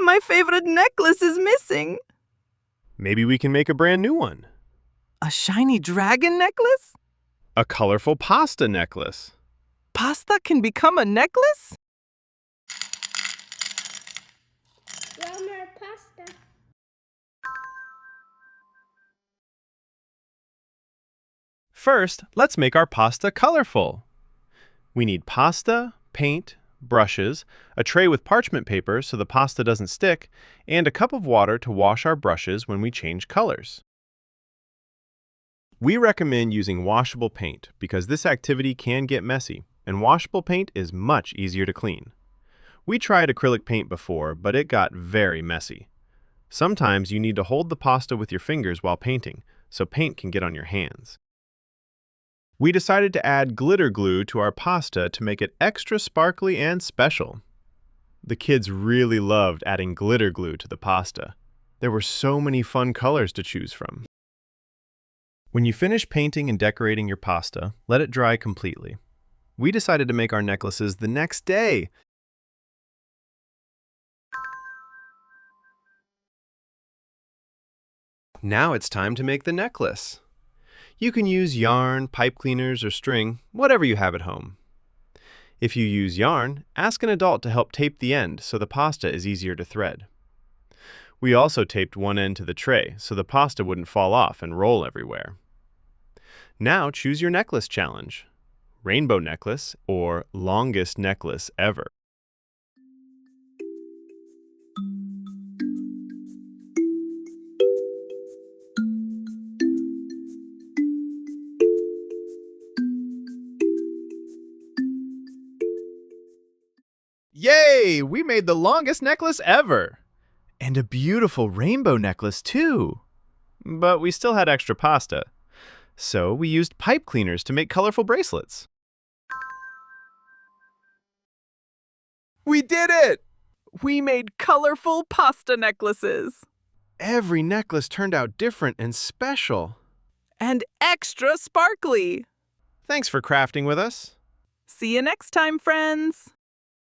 My favorite necklace is missing. Maybe we can make a brand new one. A shiny dragon necklace? A colorful pasta necklace. Pasta can become a necklace? More pasta. First, let's make our pasta colorful. We need pasta, paint, brushes, a tray with parchment paper so the pasta doesn't stick, and a cup of water to wash our brushes when we change colors. We recommend using washable paint because this activity can get messy, and washable paint is much easier to clean. We tried acrylic paint before, but it got very messy. Sometimes you need to hold the pasta with your fingers while painting, so paint can get on your hands. We decided to add glitter glue to our pasta to make it extra sparkly and special. The kids really loved adding glitter glue to the pasta. There were so many fun colors to choose from. When you finish painting and decorating your pasta, let it dry completely. We decided to make our necklaces the next day. Now it's time to make the necklace. You can use yarn, pipe cleaners, or string, whatever you have at home. If you use yarn, ask an adult to help tape the end so the pasta is easier to thread. We also taped one end to the tray so the pasta wouldn't fall off and roll everywhere. Now choose your necklace challenge: rainbow necklace or longest necklace ever. Yay! We made the longest necklace ever! And a beautiful rainbow necklace too! But we still had extra pasta. So we used pipe cleaners to make colorful bracelets. We did it! We made colorful pasta necklaces. Every necklace turned out different and special. And extra sparkly. Thanks for crafting with us. See you next time, friends.